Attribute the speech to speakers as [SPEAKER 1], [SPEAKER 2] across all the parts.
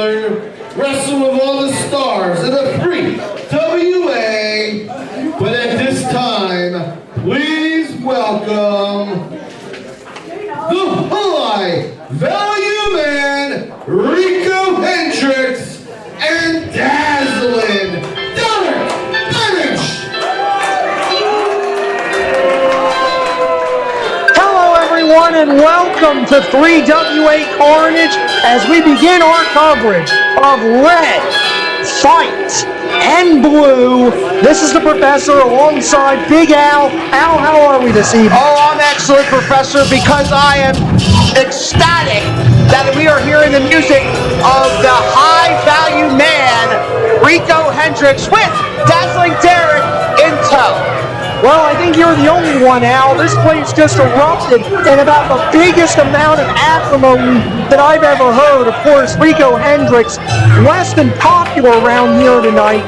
[SPEAKER 1] wrestler, wrestle with all the stars of the 3WA. But at this time, please welcome the High Value Man, Rico Hendrix, and dazzling Donny.
[SPEAKER 2] And welcome to 3WA Carnage as we begin our coverage of Red, Fight, and Blue. This is the Professor alongside Big Al. Al, how are we this evening?
[SPEAKER 3] Oh, I'm excellent, Professor, because I am ecstatic that we are hearing the music of the high-value man, Rico Hendrix, with Dazzling Derek in tow.
[SPEAKER 2] Well, I think you're the only one, Al. This place just erupted in about the biggest amount of acrimony that I've ever heard. Of course, Rico Hendrix, less than popular around here tonight.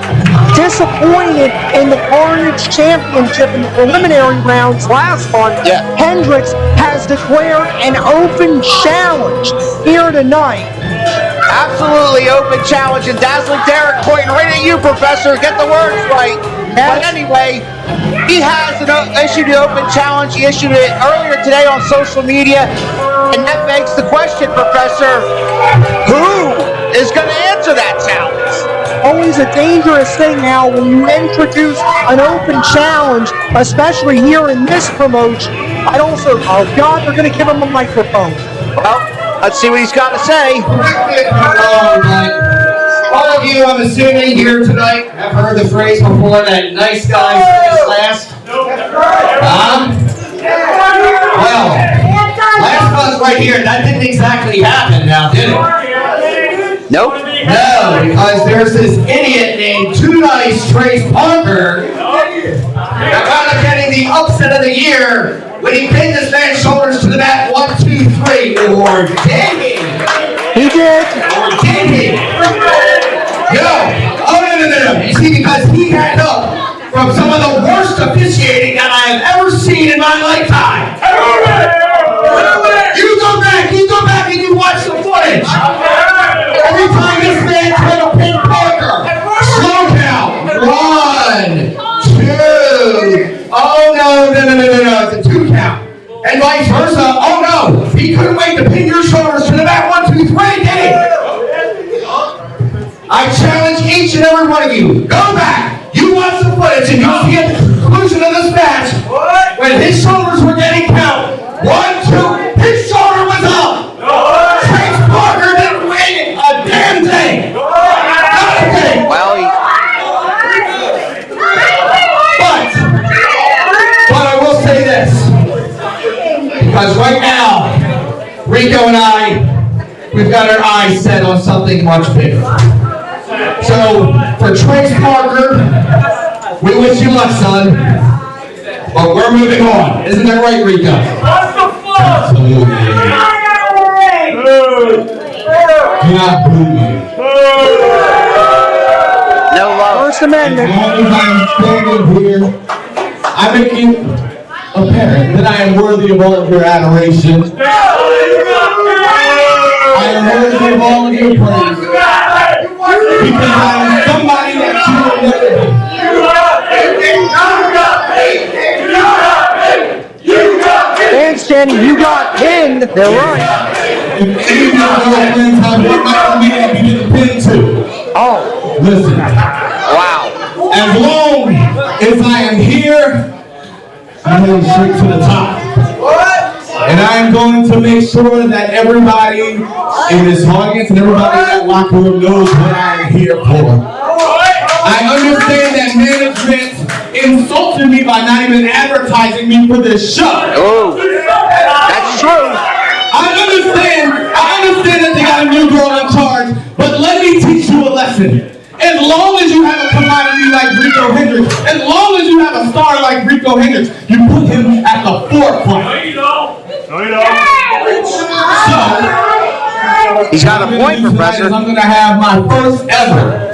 [SPEAKER 2] Disappointed in the Carnage Championship in the preliminary rounds last month.
[SPEAKER 3] Yeah.
[SPEAKER 2] Hendrix has declared an open challenge here tonight.
[SPEAKER 3] Absolutely open challenge, and Dazzling Derek pointing right at you, Professor. Get the words right. But anyway, he has issued an open challenge. He issued it earlier today on social media, and that begs the question, Professor, who is going to answer that challenge?
[SPEAKER 2] Always a dangerous thing now when you introduce an open challenge, especially here in this promotion. I'd also, oh God, they're going to give him a microphone.
[SPEAKER 3] Well, let's see what he's got to say.
[SPEAKER 1] All of you, I'm assuming, here tonight have heard the phrase before that nice guys finish last. Well, last month right here, that didn't exactly happen now, did it?
[SPEAKER 3] Nope.
[SPEAKER 1] No, because there's this idiot named Too Nice Trace Parker that wound up getting the upset of the year when he pinned this man's shoulders to the mat 1, 2, 3, or did he?
[SPEAKER 2] He did.
[SPEAKER 1] Or did he? No. Oh, no. You see, because he had up from some of the worst officiating that I have ever seen in my lifetime. You go back and you watch the footage. Every time this man tried to pin Parker, slow count. 1, 2. Oh, no. It's a 2 count. And vice versa. Oh, no. He couldn't wait to pin your shoulders to the back. 1, 2, 3, did he? I challenge each and every one of you. Go back. You watch the footage and you'll see at the conclusion of this match when his shoulders were getting count. 1, 2. His shoulder was up. Trace Parker didn't win a damn thing. Not a thing.
[SPEAKER 3] Well,
[SPEAKER 1] But I will say this. Because right now, Rico and I, we've got our eyes set on something much bigger. So, for Trace Parker, we wish you luck, son. But we're moving on. Isn't that right, Rico? Absolutely. Do not boo me.
[SPEAKER 3] no love.
[SPEAKER 2] First Amendment.
[SPEAKER 1] As long as I'm standing here, I make it apparent that I am worthy of all of your adoration. I am worthy of all of your praise. Because I am somebody that you will never be.
[SPEAKER 2] Fans chanting, you got pinned. They're right.
[SPEAKER 1] If any of your girlfriends have one night for me to be pinned to,
[SPEAKER 2] Oh,
[SPEAKER 1] listen.
[SPEAKER 3] Wow.
[SPEAKER 1] As long as I am here, I'm heading straight to the top. And I am going to make sure that everybody in this audience and everybody in that locker room knows what I am here for. I understand that management insulted me by not even advertising me for this show.
[SPEAKER 3] Oh, that's true.
[SPEAKER 1] I understand that they got a new girl in charge, but let me teach you a lesson. As long as you have a commodity like Rico Hendrix, as long as you have a star like Rico Hendrix, you put him at the forefront.
[SPEAKER 4] No, you don't.
[SPEAKER 1] So,
[SPEAKER 3] He's got a point, Professor.
[SPEAKER 1] I'm going to have my first ever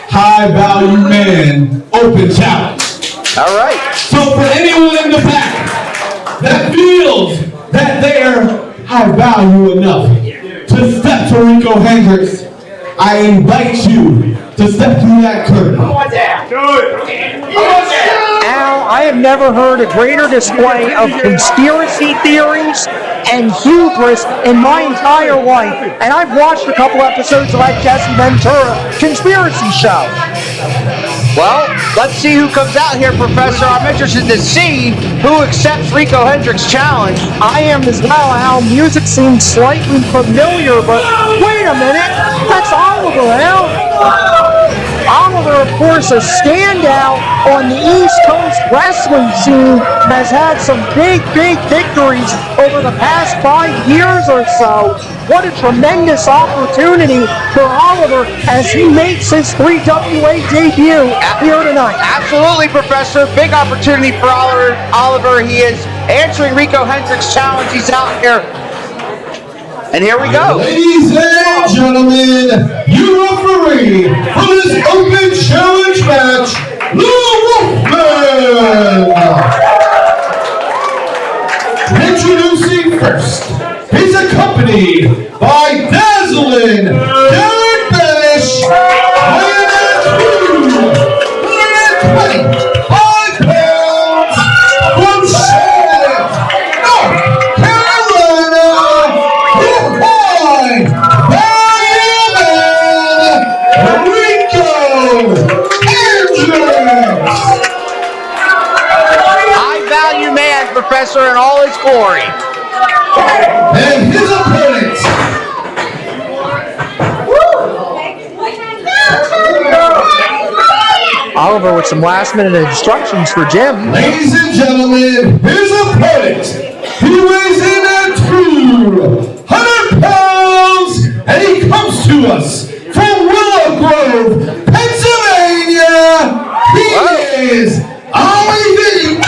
[SPEAKER 1] high value man open challenge.
[SPEAKER 3] All right.
[SPEAKER 1] So for anyone in the back that feels that they're high value enough to step to Rico Hendrix, I invite you to step through that curtain.
[SPEAKER 2] Al, I have never heard a greater display of conspiracy theories and hubris in my entire life. And I've watched a couple episodes of that Jesse Ventura conspiracy show.
[SPEAKER 3] Well, let's see who comes out here, Professor. I'm interested to see who accepts Rico Hendrix' challenge.
[SPEAKER 2] I am as well, Al. Music seems slightly familiar, but wait a minute. That's Oliver, Al. Oliver, of course, a standout on the East Coast wrestling scene, has had some big victories over the past 5 years or so. What a tremendous opportunity for Oliver as he makes his 3WA debut here tonight.
[SPEAKER 3] Absolutely, Professor. Big opportunity for Oliver. He is answering Rico Hendrix' challenge. He's out here. And here we go.
[SPEAKER 1] Ladies and gentlemen, your referee for this open challenge match, the Wolfman. Introducing first, he's accompanied by dazzling Derek Banish, weighing at 225 pounds from Charlotte, North Carolina.
[SPEAKER 3] High value man, Professor, in all his glory.
[SPEAKER 1] And his opponent,
[SPEAKER 2] Oliver with some last-minute instructions for Jim.
[SPEAKER 1] ladies and gentlemen, his opponent, he weighs in at 200 pounds, and he comes to us from Willow Grove, Pennsylvania. He is Ollie.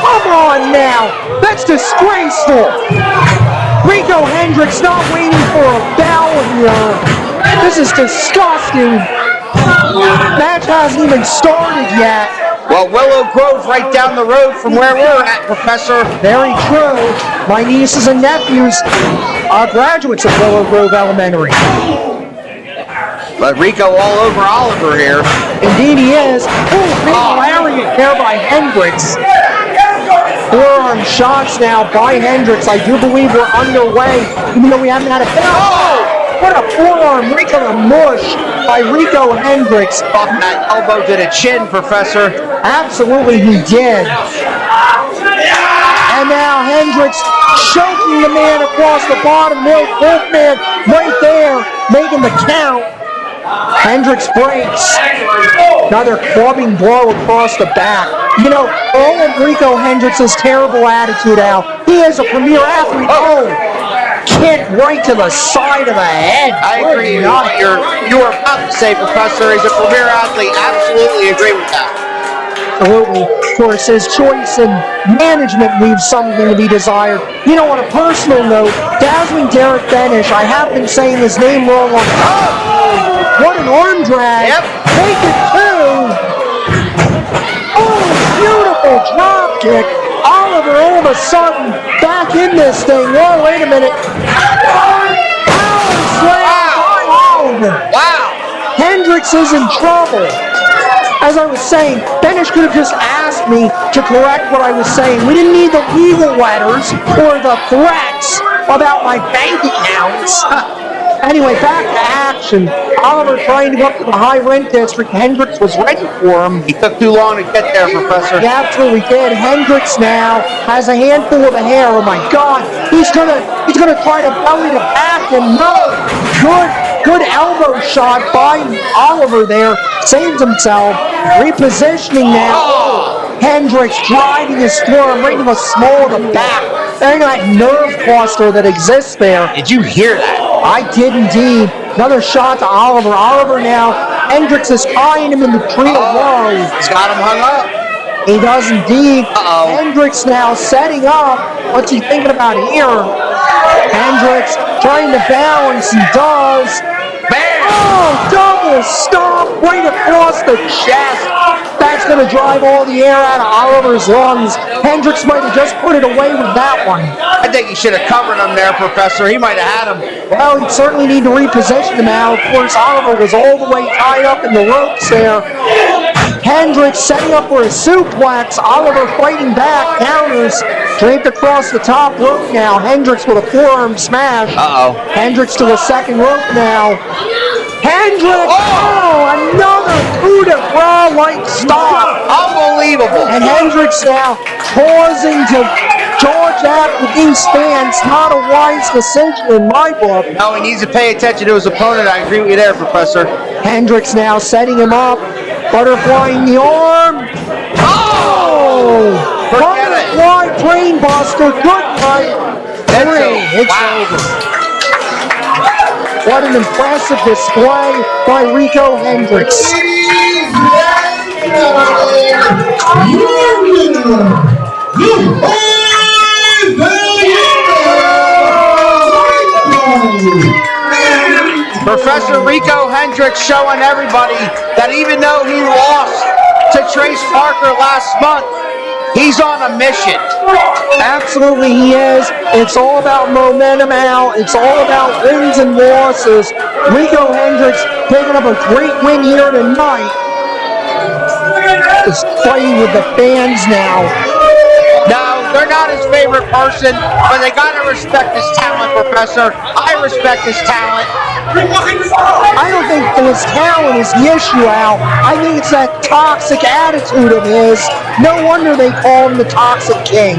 [SPEAKER 2] Come on now, that's disgraceful. Rico Hendrix not waiting for a bell here. This is disgusting. Match hasn't even started yet.
[SPEAKER 3] Well, Willow Grove right down the road from where we're at, Professor.
[SPEAKER 2] Very true. My nieces and nephews are graduates of Willow Grove Elementary.
[SPEAKER 3] But Rico all over Oliver here.
[SPEAKER 2] Indeed he is. Ooh, big lariat there by Hendrix. Forearm shots now by Hendrix. I do believe we're underway, even though we haven't had a
[SPEAKER 3] Oh!
[SPEAKER 2] What a forearm, Rico to mush by Rico Hendrix.
[SPEAKER 3] Off that elbow to the chin, Professor.
[SPEAKER 2] Absolutely he did. And now Hendrix choking the man across the bottom. Wolfman right there, making the count. Hendrix breaks. Another clubbing blow across the back. You know, all of Rico Hendrix's terrible attitude, Al. He is a premier athlete. Oh, kick right to the side of the head.
[SPEAKER 3] I agree with what you were about to say, Professor. He's a premier athlete. Absolutely agree with that.
[SPEAKER 2] Absolutely. Of course, his choice in management leaves something to be desired. You know, on a personal note, dazzling Derek Banish, I have been saying his name wrong on what an arm drag.
[SPEAKER 3] Yep.
[SPEAKER 2] Take it two. Oh, beautiful drop kick. Oliver all of a sudden back in this thing. Whoa, wait a minute. Oliver.
[SPEAKER 3] Wow.
[SPEAKER 2] Hendrix is in trouble. As I was saying, Banish could have just asked me to correct what I was saying. We didn't need the legal letters or the threats about my bank accounts. Anyway, back to action. Oliver trying to go up to the high rent district. Hendrix was ready for him.
[SPEAKER 3] He took too long to get there, Professor.
[SPEAKER 2] He absolutely did. Hendrix now has a handful of the hair. Oh my God! He's gonna try to belly to back him. No, good elbow shot by Oliver there. Saves himself. Repositioning now. Hendrix driving his forearm right into the small of the back. There's that nerve cluster that exists there.
[SPEAKER 3] Did you hear that?
[SPEAKER 2] I did indeed. Another shot to Oliver. Oliver now. Hendrix is eyeing him in the tree of woe.
[SPEAKER 3] He's got him hung up.
[SPEAKER 2] He does indeed.
[SPEAKER 3] Uh-oh.
[SPEAKER 2] Hendrix now setting up. What's he thinking about here? Hendrix trying to balance. He does.
[SPEAKER 3] Bam!
[SPEAKER 2] Oh, double stomp right across the chest. That's going to drive all the air out of Oliver's lungs. Hendrix might have just put it away with that one.
[SPEAKER 3] I think he should have covered him there, Professor. He might have had him.
[SPEAKER 2] Well, he'd certainly need to reposition him out. Of course, Oliver was all the way tied up in the ropes there. Hendrix setting up for a suplex. Oliver fighting back, counters, draped across the top rope now. Hendrix with a forearm smash.
[SPEAKER 3] Uh-oh.
[SPEAKER 2] Hendrix to the second rope now. Hendrix! Oh, another coup de grace-like stop.
[SPEAKER 3] Unbelievable.
[SPEAKER 2] And Hendrix now pausing to charge after these fans. Not a wise decision in my book.
[SPEAKER 3] No, he needs to pay attention to his opponent. I agree with you there, Professor.
[SPEAKER 2] Hendrix now setting him up. Butterflying the arm. Oh! Butterfly brainbuster. Good night. It's over. What an impressive display by Rico Hendrix.
[SPEAKER 3] Professor Rico Hendrix showing everybody that even though he lost to Trace Parker last month, he's on a mission.
[SPEAKER 2] Absolutely he is. It's all about momentum, Al. It's all about wins and losses. Rico Hendrix picking up a great win here tonight. Just fighting with the fans now.
[SPEAKER 3] No, they're not his favorite person, but they gotta respect his talent, Professor. I respect his talent.
[SPEAKER 2] I don't think his talent is the issue, Al. I think it's that toxic attitude of his. No wonder they call him the Toxic King.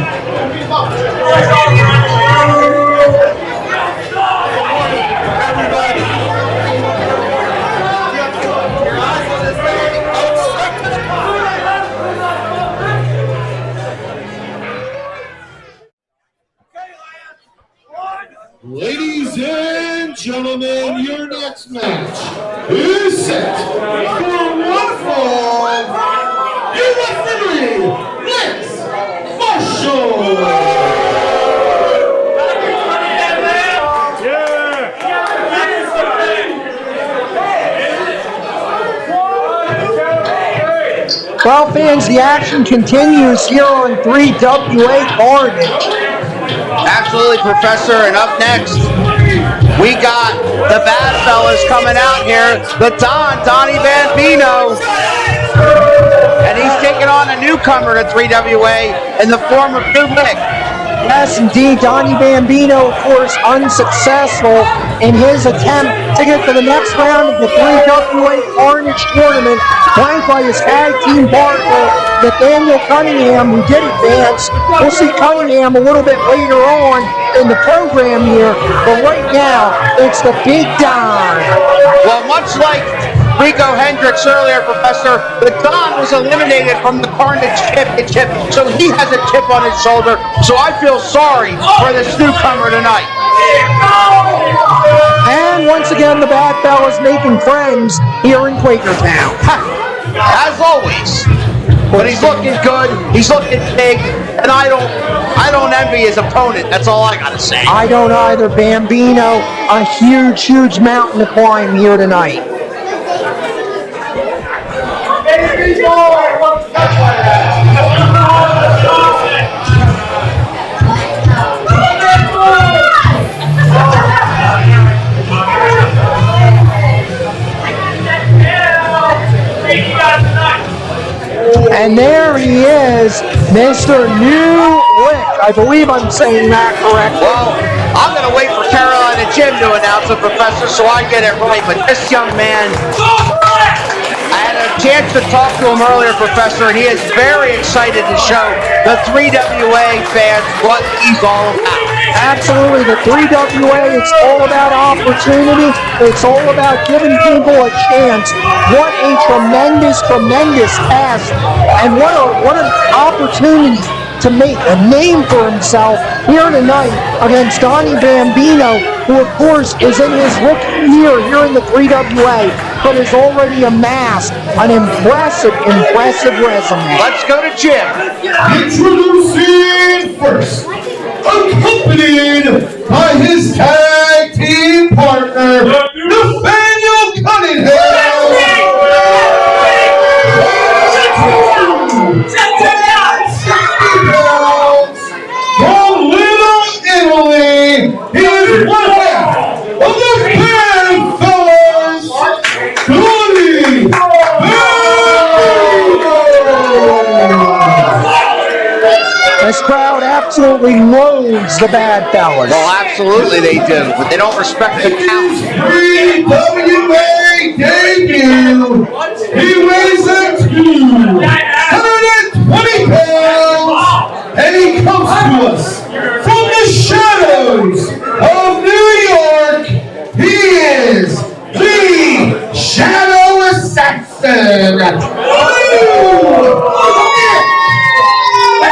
[SPEAKER 1] Ladies and gentlemen, your next match is set for one fall. UFC Mixed Martial.
[SPEAKER 2] Well, fans, the action continues here on 3WA Carnage.
[SPEAKER 3] Absolutely, Professor. And up next, we got the bad fellas coming out here. The Donny Bambino. And he's taking on a newcomer to 3WA in the form of Big Rick.
[SPEAKER 2] Yes, indeed. Donny Bambino, of course, unsuccessful in his attempt to get to the next round of the 3WA Carnage tournament, flanked by his tag team partner, Nathaniel Cunningham, who did advance. We'll see Cunningham a little bit later on in the program here, but right now, it's the Big Don.
[SPEAKER 3] Well, much like Rico Hendrix earlier, Professor, the Don was eliminated from the Carnage Championship, so he has a chip on his shoulder. So I feel sorry for this newcomer tonight.
[SPEAKER 2] And once again, the bad fellas making friends here in Quakertown.
[SPEAKER 3] As always. But he's looking good, he's looking big, and I don't envy his opponent. That's all I gotta say.
[SPEAKER 2] I don't either. Bambino, a huge, huge mountain to climb here tonight. And there he is, Mr. New Lick. I believe I'm saying that correctly.
[SPEAKER 3] Well, I'm going to wait for Carolina Jim to announce it, Professor, so I get it right. But this young man, I had a chance to talk to him earlier, Professor, and he is very excited to show the 3WA fans what he's all about.
[SPEAKER 2] Absolutely, the 3WA, it's all about opportunity. It's all about giving people a chance. What a tremendous, tremendous task. And what an opportunity to make a name for himself here tonight against Donny Bambino, who of course is in his rookie year here in the 3WA, but has already amassed an impressive, impressive resume.
[SPEAKER 3] Let's go to Jim.
[SPEAKER 1] Introducing first, accompanied by his tag team partner, Nathaniel Cunningham.
[SPEAKER 2] absolutely loathes the bad fellas.
[SPEAKER 3] Well, absolutely they do, but they don't respect the count.
[SPEAKER 1] 3WA debut. He weighs in 220 pounds, and he comes to us from the shadows of New York. He is the Shadow Assassin.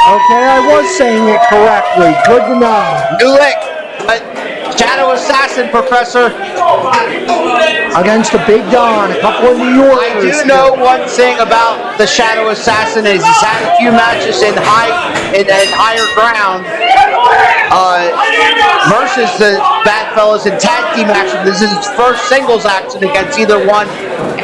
[SPEAKER 2] Okay, I was saying it correctly. Good to know.
[SPEAKER 3] New lick, but Shadow Assassin, Professor.
[SPEAKER 2] Against the Big Don, a couple of New Yorkers.
[SPEAKER 3] I do know one thing about the Shadow Assassin is he's had a few matches in higher ground versus the Bad Fellas in tag team action. This is his first singles action against either one,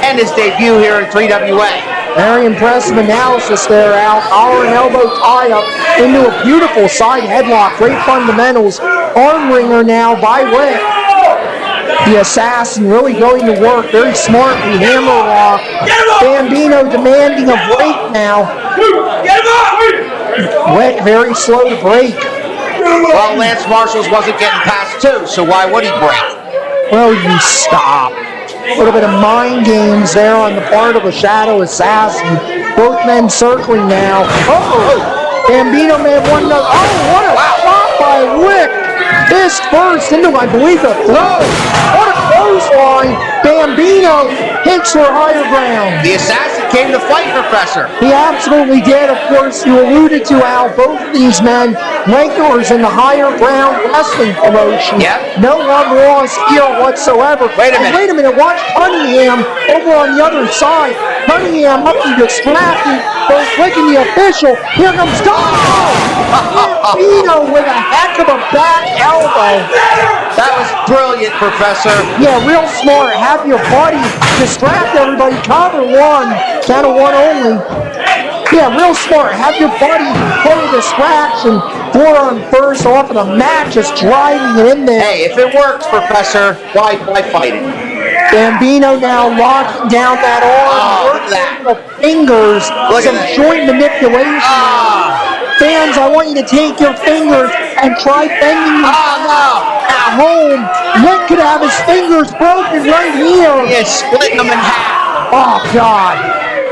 [SPEAKER 3] and his debut here in 3WA.
[SPEAKER 2] Very impressive analysis there, Al. Collar and elbow tie up into a beautiful side headlock. Great fundamentals. Arm wringer now by Rick. The Assassin really going to work very smartly. Hammer lock. Bambino demanding a break now. Rick very slow to break.
[SPEAKER 3] Well, Lance Marshall's wasn't getting past two, so why would he break?
[SPEAKER 2] Well, you stop. A little bit of mind games there on the part of a Shadow Assassin. Both men circling now. Oh! Bambino may have won another. Oh, what a shot by Rick! Fist first into, I believe, the throat. What a clothesline! Bambino hits for higher ground.
[SPEAKER 3] The Assassin came to fight, Professor.
[SPEAKER 2] He absolutely did. Of course, you alluded to Al. Both of these men, regulars in the higher ground wrestling promotion.
[SPEAKER 3] Yep.
[SPEAKER 2] No one lost here whatsoever.
[SPEAKER 3] Wait a minute.
[SPEAKER 2] Wait a minute. Watch Cunningham over on the other side. Cunningham up to distracting, both clicking the official. Here comes Donny. Bambino with a heck of a back elbow.
[SPEAKER 3] That was brilliant, Professor.
[SPEAKER 2] Yeah, real smart. Have your buddy distract everybody. Cover one. Count of one only. Yeah, real smart. Have your buddy play a distraction. Forearm first off of the mat, just driving it in there.
[SPEAKER 3] Hey, if it works, Professor, why fight it?
[SPEAKER 2] Bambino now locking down that arm.
[SPEAKER 3] Look at that.
[SPEAKER 2] The fingers.
[SPEAKER 3] Look at
[SPEAKER 2] some
[SPEAKER 3] that.
[SPEAKER 2] joint manipulation. Fans, I want you to take your fingers and try bending them at home. Rick could have his fingers broken right here.
[SPEAKER 3] He is splitting them in half.
[SPEAKER 2] Oh, God.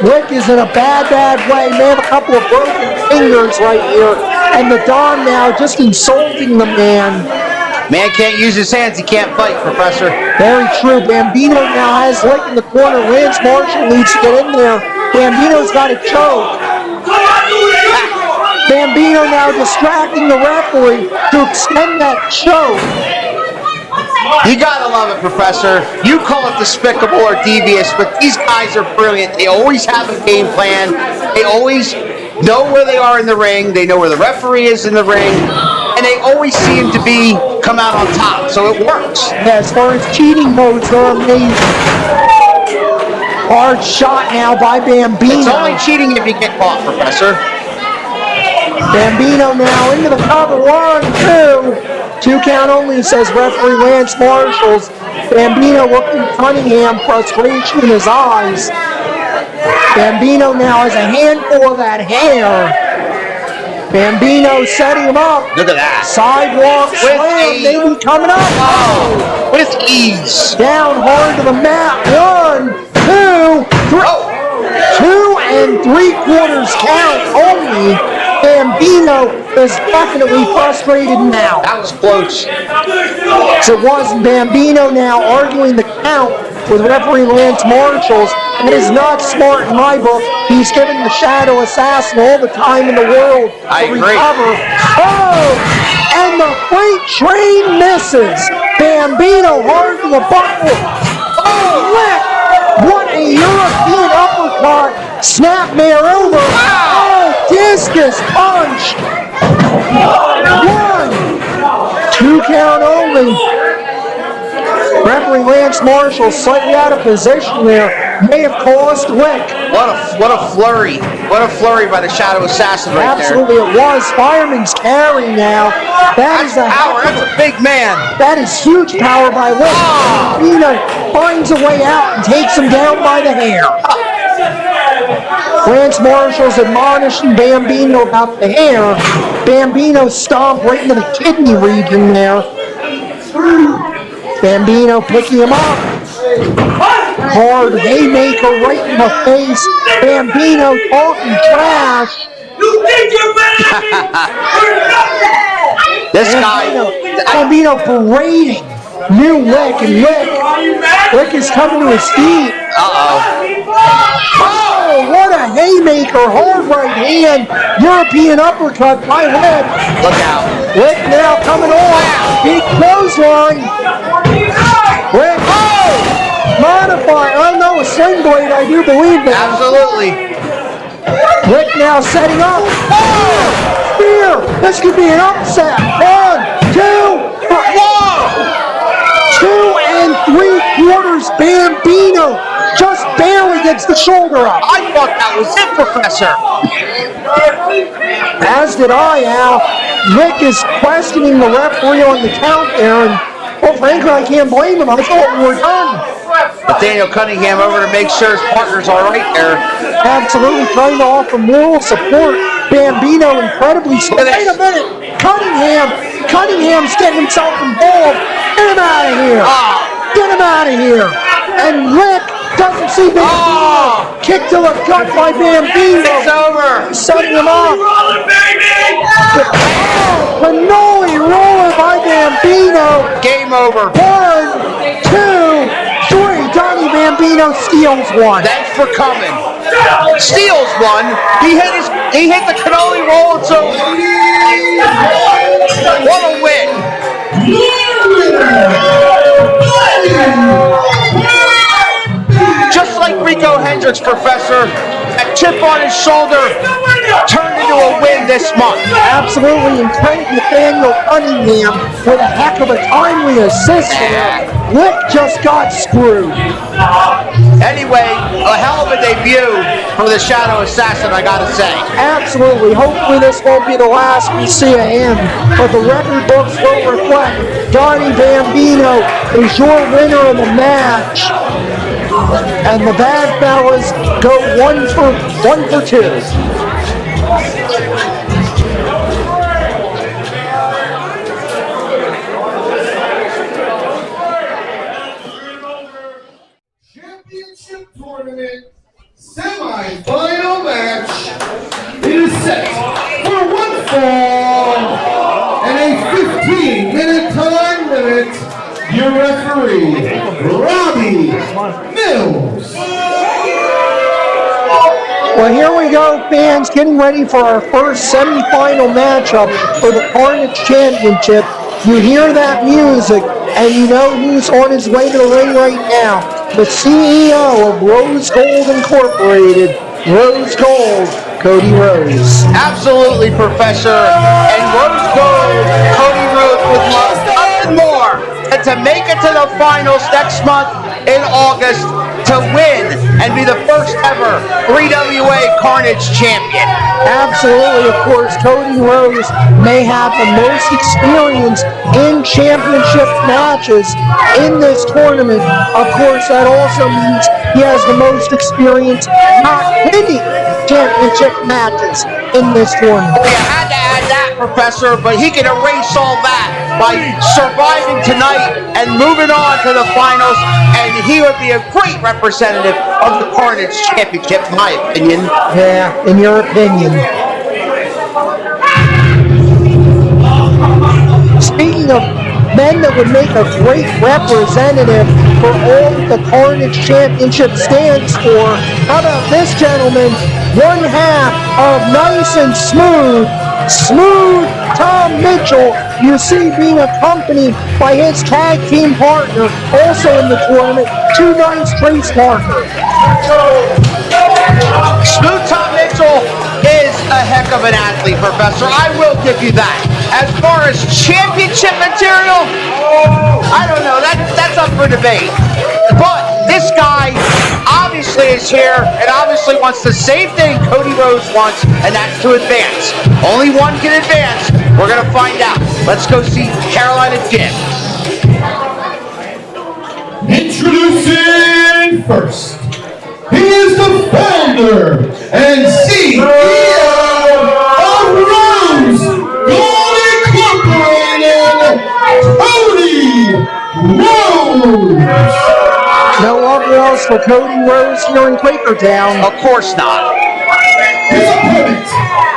[SPEAKER 2] Rick is in a bad way. May have a couple of broken fingers right here. And the Don now just insulting the man.
[SPEAKER 3] Man can't use his hands, he can't fight, Professor.
[SPEAKER 2] Very true. Bambino now has Rick in the corner. Lance Marshall needs to get in there. Bambino's got a choke. Bambino now distracting the referee to extend that choke.
[SPEAKER 3] You gotta love it, Professor. You call it despicable or devious, but these guys are brilliant. They always have a game plan. They always know where they are in the ring. They know where the referee is in the ring. And they always seem to come out on top, so it works.
[SPEAKER 2] Yeah, as far as cheating modes, they're amazing. Hard shot now by Bambino.
[SPEAKER 3] It's only cheating if you get caught, Professor.
[SPEAKER 2] Bambino now into the cover. 1, 2. 2 count only, says referee Lance Marshalls. Bambino looking at Cunningham, frustration in his eyes. Bambino now has a handful of that hair. Bambino setting him up.
[SPEAKER 3] Look at that.
[SPEAKER 2] Sidewalk slam, maybe coming up.
[SPEAKER 3] Oh, with ease.
[SPEAKER 2] Down hard to the mat. 1, 2, 3. 2 3/4 count only. Bambino is definitely frustrated now.
[SPEAKER 3] That was close.
[SPEAKER 2] So it was Bambino now arguing the count with referee Lance Marshalls. That is not smart in my book. He's giving the Shadow Assassin all the time in the world to recover. Oh! And the freight train misses. Bambino hard to the buckle. Oh! Rick! What a European uppercut. Snapmare over. Oh! Discus punch. 1, 2 count only. Referee Lance Marshall slightly out of position there. May have cost Rick.
[SPEAKER 3] What a flurry. What a flurry by the Shadow Assassin right
[SPEAKER 2] Absolutely
[SPEAKER 3] there.
[SPEAKER 2] it was. Fireman's carry now.
[SPEAKER 3] That's power. That's a big man.
[SPEAKER 2] That is huge power by Rick. Bambino finds a way out and takes him down by the hair. Lance Marshall's admonishing Bambino about the hair. Bambino stomped right into the kidney region there. Bambino picking him up. Hard haymaker right in the face. Bambino talking trash.
[SPEAKER 4] You think you're better than me?
[SPEAKER 3] This guy.
[SPEAKER 2] Bambino berating new Rick, and Rick is coming to his feet.
[SPEAKER 3] Uh-oh.
[SPEAKER 2] Oh, what a haymaker. Hard right hand. European uppercut by Rick.
[SPEAKER 3] Look out.
[SPEAKER 2] Rick now coming on. Big clothesline. Rick. Oh! Modify. Oh no, a sling blade, I do believe that.
[SPEAKER 3] Absolutely.
[SPEAKER 2] Rick now setting up. Oh! Spear. This could be an upset. 1, 2, 2 3/4. Bambino just barely gets the shoulder up.
[SPEAKER 3] I thought that was it, Professor.
[SPEAKER 2] As did I, Al. Rick is questioning the referee on the count there, and well, frankly, I can't blame him. I thought we were done.
[SPEAKER 3] Nathaniel Cunningham over to make sure his partner's all right there.
[SPEAKER 2] Absolutely trying to offer moral support. Bambino incredibly slow. Wait a minute. Cunningham's getting himself involved. Get him out of here. Get him out of here. And Rick doesn't see Bambino. Kick to the gut by Bambino.
[SPEAKER 3] It's over.
[SPEAKER 2] Setting him up. Cannoli roller by Bambino.
[SPEAKER 3] Game over.
[SPEAKER 2] 1, 2, 3. Donny Bambino steals one.
[SPEAKER 3] Thanks for coming. Steals one. He hit the cannoli roll, so what a win. Just like Rico Hendrix, Professor, that chip on his shoulder turned into a win this month.
[SPEAKER 2] Absolutely, and credit Nathaniel Cunningham with a heck of a timely assist there. Rick just got screwed.
[SPEAKER 3] Anyway, a hell of a debut for the Shadow Assassin, I gotta say.
[SPEAKER 2] Absolutely. Hopefully this won't be the last we see of him, but the record books will reflect Donny Bambino is your winner of the match. And the Bad Fellas go one for two.
[SPEAKER 1] Championship tournament semi-final match. It is set for one fall and a 15-minute time limit. Your referee, Robbie Mills.
[SPEAKER 2] Well, here we go, fans, getting ready for our first semifinal matchup for the Carnage Championship. You hear that music, and you know who's on his way to the ring right now. The CEO of Rose Gold Incorporated, Rose Gold, Cody Rose.
[SPEAKER 3] Absolutely, Professor. And Rose Gold, Cody Rose would love nothing more than to make it to the finals next month in August to win and be the first ever 3WA Carnage champion.
[SPEAKER 2] Absolutely, of course, Cody Rose may have the most experience in championship matches in this tournament. Of course, that also means he has the most experience not winning championship matches in this tournament.
[SPEAKER 3] You had to add that, Professor, but he can erase all that by surviving tonight and moving on to the finals, and he would be a great representative of the Carnage Championship, in my opinion.
[SPEAKER 2] Yeah, in your opinion. Speaking of men that would make a great representative for all that the Carnage Championship stands for, how about this gentleman, one half of Nice and Smooth Tom Mitchell, you see being accompanied by his tag team partner, also in the tournament, Two Nice Trace Parker.
[SPEAKER 3] Smooth Tom Mitchell is a heck of an athlete, Professor. I will give you that. As far as championship material, I don't know. That's up for debate. But this guy obviously is here and obviously wants the same thing Cody Rose wants, and that's to advance. Only one can advance. We're going to find out. Let's go see Carolina Jim.
[SPEAKER 1] Introducing first, he is the founder founder and CEO of Rose Gold Incorporated, Cody Rose.
[SPEAKER 2] No love lost for Cody Rose here in Quakertown.
[SPEAKER 3] Of course not.
[SPEAKER 1] His opponent,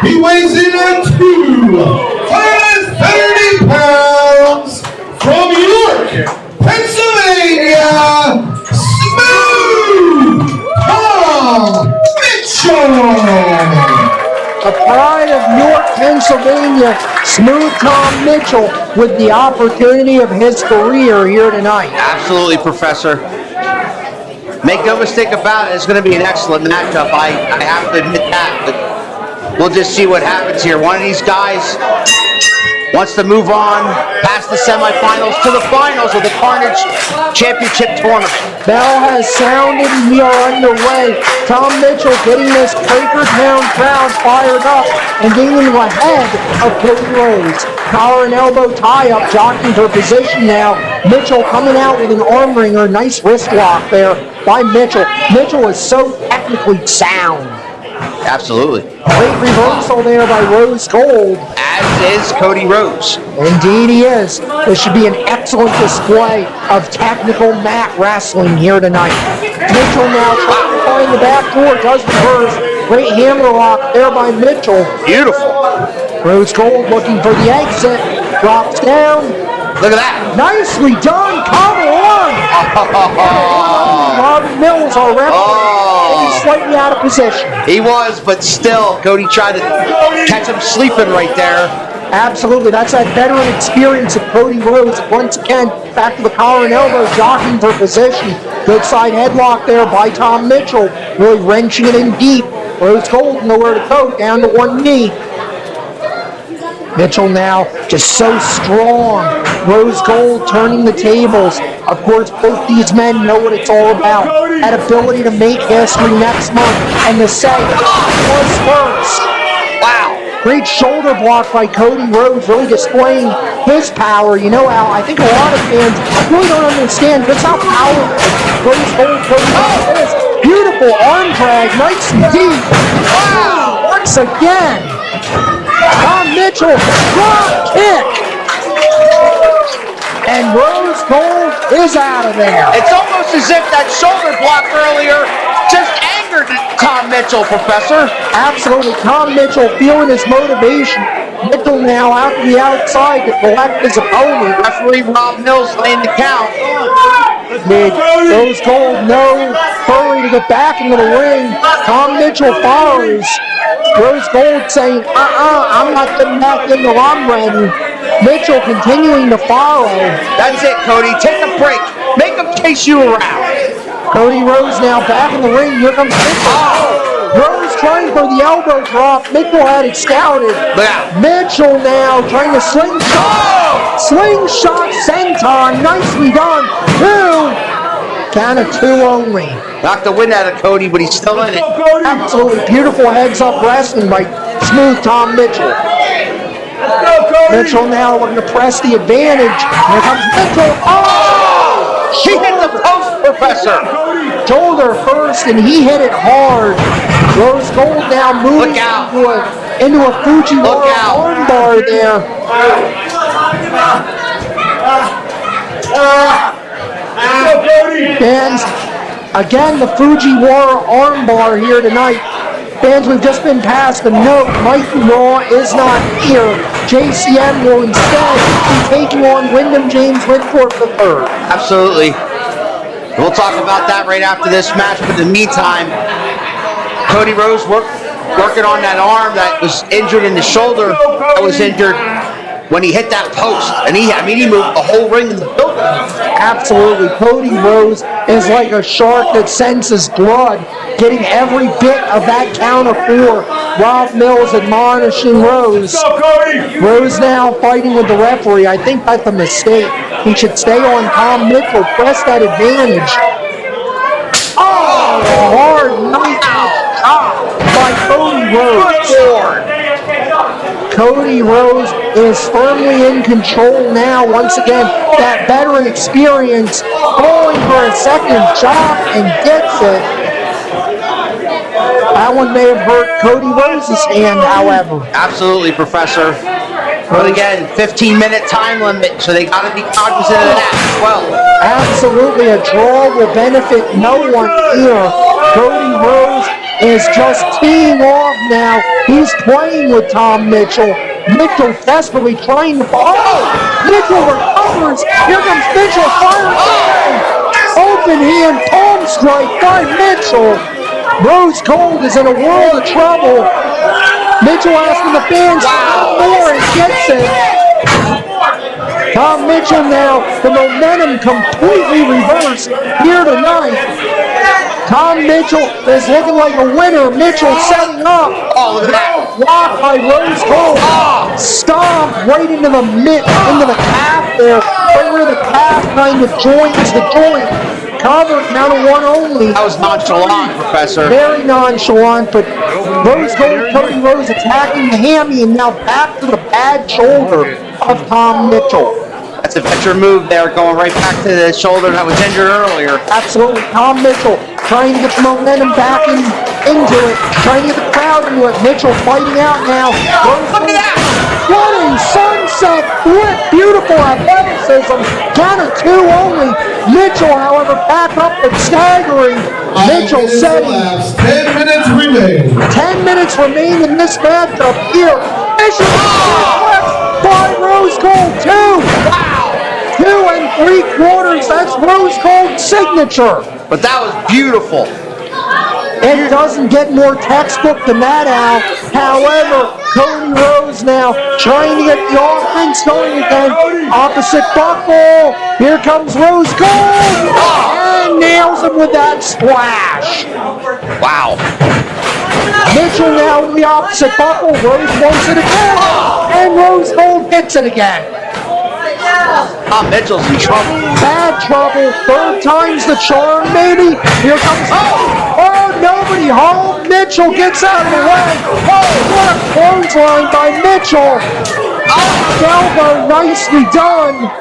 [SPEAKER 1] he weighs in at 230 pounds from York, Pennsylvania, Smooth Tom Mitchell.
[SPEAKER 2] A pride of York, Pennsylvania, Smooth Tom Mitchell with the opportunity of his career here tonight.
[SPEAKER 3] Absolutely, Professor. Make no mistake about it, it's going to be an excellent matchup. I have to admit that, but we'll just see what happens here. One of these guys wants to move on past the semifinals to the finals of the Carnage Championship Tournament.
[SPEAKER 2] Bell has sounded and we are underway. Tom Mitchell getting this Quakertown crowd fired up and getting ahead of Cody Rose. Collar and elbow tie-up, jockeying for position now. Mitchell coming out with an arm wringer. Nice wrist lock there by Mitchell. Mitchell is so technically sound.
[SPEAKER 3] Absolutely.
[SPEAKER 2] Great reversal there by Rose Gold.
[SPEAKER 3] As is Cody Rose.
[SPEAKER 2] Indeed he is. This should be an excellent display of technical mat wrestling here tonight. Mitchell now trying to find the back door, does reverse. Great hammer lock there by Mitchell.
[SPEAKER 3] Beautiful.
[SPEAKER 2] Rose Gold looking for the exit. Drops down.
[SPEAKER 3] Look at that.
[SPEAKER 2] Nicely done. Cover one. Marvin Mills, our referee. He's slightly out of position.
[SPEAKER 3] He was, but still, Cody tried to catch him sleeping right there.
[SPEAKER 2] Absolutely, that's that veteran experience of Cody Rose. Once again, back to the collar and elbow, jockeying for position. Good side headlock there by Tom Mitchell, really wrenching it in deep. Rose Gold nowhere to go, down to one knee. Mitchell now just so strong. Rose Gold turning the tables. Of course, both these men know what it's all about. That ability to make history next month and to say, was first.
[SPEAKER 3] Wow.
[SPEAKER 2] Great shoulder block by Cody Rose, really displaying his power. You know, Al, I think a lot of fans really don't understand just how powerful Rose Gold Cody Rose is. Beautiful arm drag, nice and deep. Wow, once again. Tom Mitchell, drop kick. And Rose Gold is out of there.
[SPEAKER 3] It's almost as if that shoulder block earlier just angered Tom Mitchell, Professor.
[SPEAKER 2] Absolutely. Tom Mitchell feeling his motivation. Mitchell now out to the outside to collect his opponent.
[SPEAKER 3] Referee Rob Mills laying the count.
[SPEAKER 2] With Rose Gold no hurry to get back into the ring. Tom Mitchell follows. Rose Gold saying, I'm not getting back in till I'm ready. Mitchell continuing to follow.
[SPEAKER 3] That's it, Cody. Take a break. Make him chase you around.
[SPEAKER 2] Cody Rose now back in the ring. Here comes Mitchell. Rose trying for the elbow drop. Mitchell had it scouted. Mitchell now trying to slingshot. Slingshot senton. Nicely done. Count of two only.
[SPEAKER 3] Knocked the wind out of Cody, but he's still in it.
[SPEAKER 2] Absolutely beautiful heads-up wrestling by Smooth Tom Mitchell. Mitchell now looking to press the advantage. Here comes Mitchell. Oh!
[SPEAKER 3] She hit the post, Professor.
[SPEAKER 2] Shoulder first, and he hit it hard. Rose Gold now moving into a Fujiwara armbar there. Fans, again the Fujiwara armbar here tonight. Fans, we've just been past the note. Mikey Raw is not here. JCM will instead be taking on Wyndham James Whitcourt III.
[SPEAKER 3] Absolutely. We'll talk about that right after this match, but in the meantime, Cody Rose working on that arm that was injured in the shoulder that was injured when he hit that post. And he moved the whole ring in the building.
[SPEAKER 2] Absolutely. Cody Rose is like a shark that senses blood, getting every bit of that count of four. Rob Mills admonishing Rose. Rose now fighting with the referee. I think that's a mistake. He should stay on Tom Mitchell, press that advantage. Oh, hard knee by Cody Rose. Cody Rose is firmly in control now. Once again, that veteran experience, going for a second chop and gets it. That one may have hurt Cody Rose's hand, however.
[SPEAKER 3] Absolutely, Professor. But again, 15-minute time limit, so they got to be cognizant of that as well.
[SPEAKER 2] Absolutely, a draw will benefit no one here. Cody Rose is just teeing off now. He's playing with Tom Mitchell. Mitchell desperately trying to... Oh! Mitchell recovers. Here comes Mitchell firing. Open hand palm strike by Mitchell. Rose Gold is in a world of trouble. Mitchell asking the fans for more and gets it. Tom Mitchell now, the momentum completely reversed here tonight. Tom Mitchell is looking like a winner. Mitchell setting up.
[SPEAKER 3] Oh, look at that.
[SPEAKER 2] Blocked by Rose Gold. Stomp right into the calf there. Right where the calf kind of joins the joint. Cover, count of one only.
[SPEAKER 3] That was nonchalant, Professor.
[SPEAKER 2] Very nonchalant, but Rose Gold, Cody Rose attacking the hammy and now back to the bad shoulder of Tom Mitchell.
[SPEAKER 3] That's a veteran move there, going right back to the shoulder that was injured earlier.
[SPEAKER 2] Absolutely. Tom Mitchell trying to get the momentum back into it, trying to get the crowd into it. Mitchell fighting out now.
[SPEAKER 3] Look at that!
[SPEAKER 2] What a sunset flip! Beautiful athleticism. Count of two only. Mitchell, however, back up and staggering. Mitchell setting.
[SPEAKER 1] 10 minutes remain.
[SPEAKER 2] 10 minutes remain in this matchup here. Mitchell by Rose Gold 2. Wow! 2 3/4. That's Rose Gold's signature.
[SPEAKER 3] But that was beautiful.
[SPEAKER 2] It doesn't get more textbook than that, Al. However, Cody Rose now trying to get the offense going again. Opposite buckle. Here comes Rose Gold. And nails him with that splash.
[SPEAKER 3] Wow.
[SPEAKER 2] Mitchell now with the opposite buckle. Rose wants it again. And Rose Gold gets it again.
[SPEAKER 3] Tom Mitchell's in trouble.
[SPEAKER 2] Bad trouble. Third time's the charm, maybe. Here comes... Oh, nobody home. Mitchell gets out of the way. Oh, what a clothesline by Mitchell. Elbow nicely done.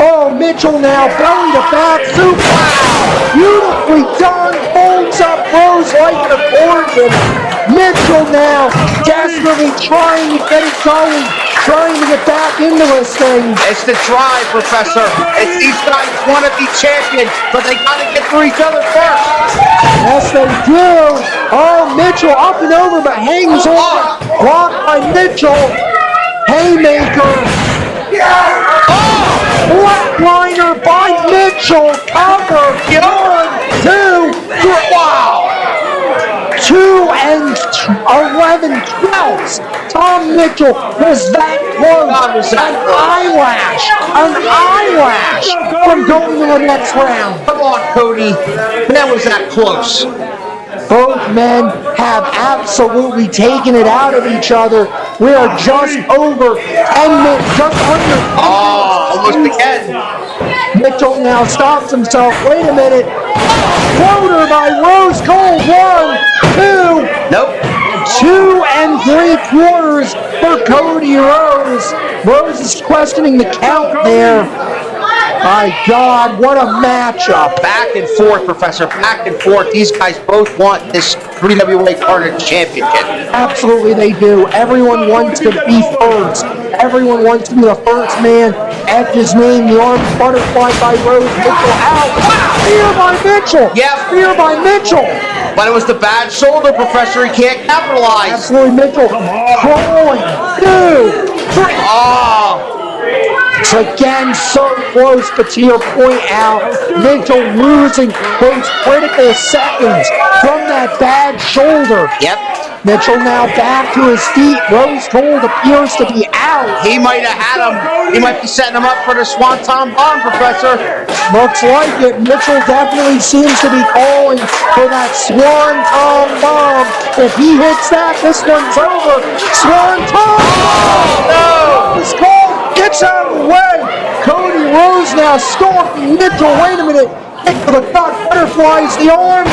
[SPEAKER 2] Oh, Mitchell now belly to back suplex. Beautifully done. Holds up Rose like an accordion. Mitchell now desperately trying to get it going. Trying to get back into this thing.
[SPEAKER 3] It's the drive, Professor. It's these guys want to be champions, but they got to get through each other first.
[SPEAKER 2] Yes, they do. Oh, Mitchell up and over, but hangs on. Blocked by Mitchell. Haymaker. Flatliner by Mitchell. Cover. 1, 2, 3. Wow. 2 and 11 counts. Tom Mitchell was that close. An eyelash from going to the next round.
[SPEAKER 3] Come on, Cody. That was that close.
[SPEAKER 2] Both men have absolutely taken it out of each other. We are just over 10 minutes, just under.
[SPEAKER 3] Oh, almost again.
[SPEAKER 2] Mitchell now stops himself. Wait a minute. Floater by Rose Gold. 1, 2.
[SPEAKER 3] Nope.
[SPEAKER 2] 2 3/4 for Cody Rose. Rose is questioning the count there. My God, what a matchup.
[SPEAKER 3] Back and forth, Professor. Back and forth. These guys both want this 3WA Carnage championship.
[SPEAKER 2] Absolutely they do. Everyone wants to be first. Everyone wants to be the first man. Edge's name, the arm butterfly by Rose. Mitchell out. Spear by Mitchell.
[SPEAKER 3] Yeah.
[SPEAKER 2] Spear by Mitchell.
[SPEAKER 3] But it was the bad shoulder, Professor. He can't capitalize.
[SPEAKER 2] Absolutely, Mitchell crawling. 2, 3.
[SPEAKER 3] Oh.
[SPEAKER 2] It's again so close, but to your point, Al, Mitchell losing those critical seconds from that bad shoulder.
[SPEAKER 3] Yep.
[SPEAKER 2] Mitchell now back to his feet. Rose Gold appears to be out.
[SPEAKER 3] He might have had him. He might be setting him up for the Swanton Bomb, Professor.
[SPEAKER 2] Looks like it. Mitchell definitely seems to be calling for that Swanton Bomb. If he hits that, this one's over. Swanton Bomb!
[SPEAKER 3] No!
[SPEAKER 2] Rose Gold gets out of the way. Cody Rose now stalking Mitchell. Wait a minute. Kick to the gut. Butterflies the arm.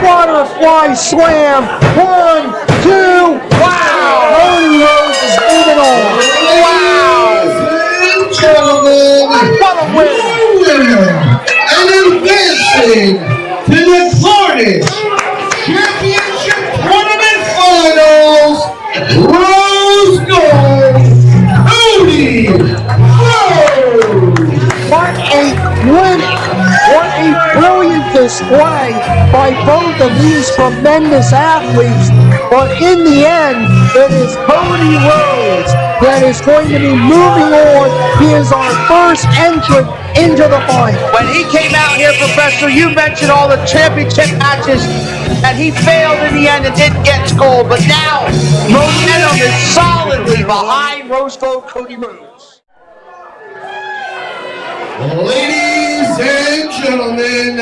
[SPEAKER 2] Butterfly slam. 1, 2.
[SPEAKER 3] Wow!
[SPEAKER 2] Cody Rose is moving on.
[SPEAKER 3] Wow!
[SPEAKER 1] Gentlemen,
[SPEAKER 3] What a win!
[SPEAKER 1] winner and advancing to the Carnage
[SPEAKER 2] display by both of these tremendous athletes. But in the end, it is Cody Rhodes that is going to be moving on. He is our first entrant into the final.
[SPEAKER 3] When he came out here, Professor, you mentioned all the championship matches and he failed in the end and didn't get gold. But now, momentum is solidly behind Rose Gold Cody Rhodes.
[SPEAKER 1] Ladies and gentlemen,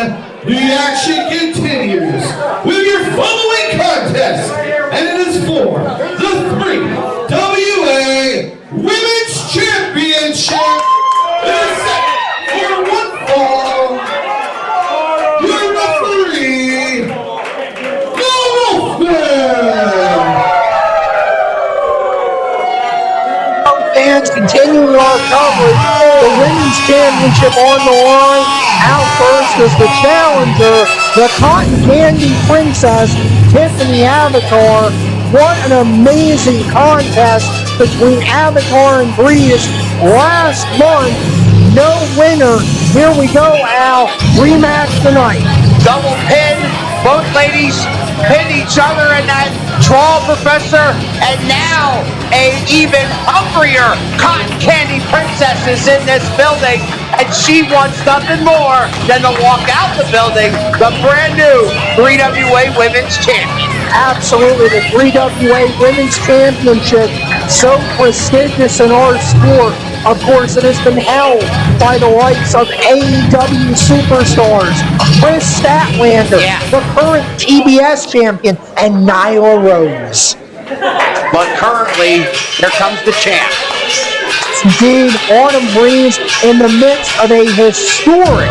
[SPEAKER 1] the action continues with your following contest, and it is for the 3WA Women's Championship. It is set for one fall. Your referee,
[SPEAKER 2] Fans continuing our coverage. The women's championship on the line. Out first is the challenger, the Cotton Candy Princess, Tiffani Avatar. What an amazing contest between Avatar and Breeze last month. No winner. Here we go, Al. Rematch tonight.
[SPEAKER 3] Double pin. Both ladies pinned each other in that draw, Professor. And now an even hungrier Cotton Candy Princess is in this building. And she wants nothing more than to walk out the building, the brand new 3WA Women's Champion.
[SPEAKER 2] Absolutely, the 3WA Women's Championship, so prestigious in our sport. Of course, it has been held by the likes of AEW superstars, Chris Statlander, the current TBS champion, and Nyla Rose.
[SPEAKER 3] But currently, here comes the champ.
[SPEAKER 2] Indeed, Autumn Breeze in the midst of a historic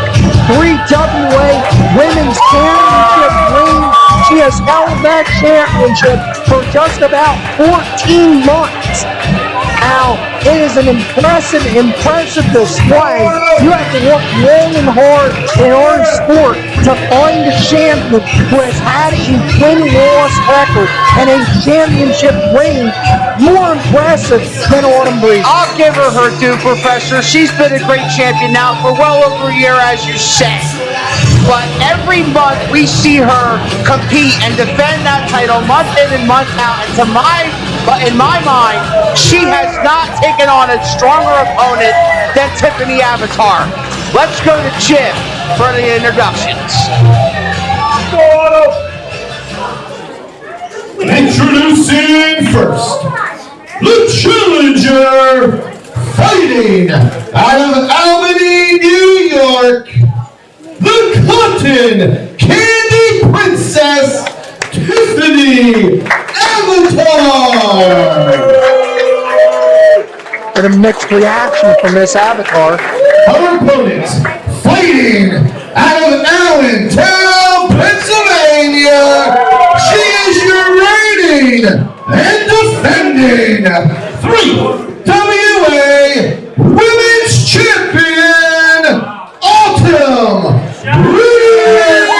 [SPEAKER 2] 3WA Women's Championship reign. She has held that championship for just about 14 months. Now, it is an impressive display. You have to look long and hard in our sport to find a champion who has had a win-loss record and a championship reign more impressive than Autumn Breeze.
[SPEAKER 3] I'll give her due, Professor. She's been a great champion now for well over a year, as you said. But every month we see her compete and defend that title month in and month out. And in my mind, she has not taken on a stronger opponent than Tiffani Avatar. Let's go to Jim for the introductions.
[SPEAKER 1] introducing first, the challenger, fighting out of Albany, New York, the Cotton Candy Princess, Tiffani Avatar.
[SPEAKER 2] And a mixed reaction from this Avatar.
[SPEAKER 1] Our opponent, fighting out of Allentown, Pennsylvania, she is your reigning and defending 3WA Women's Champion, Autumn Breeze.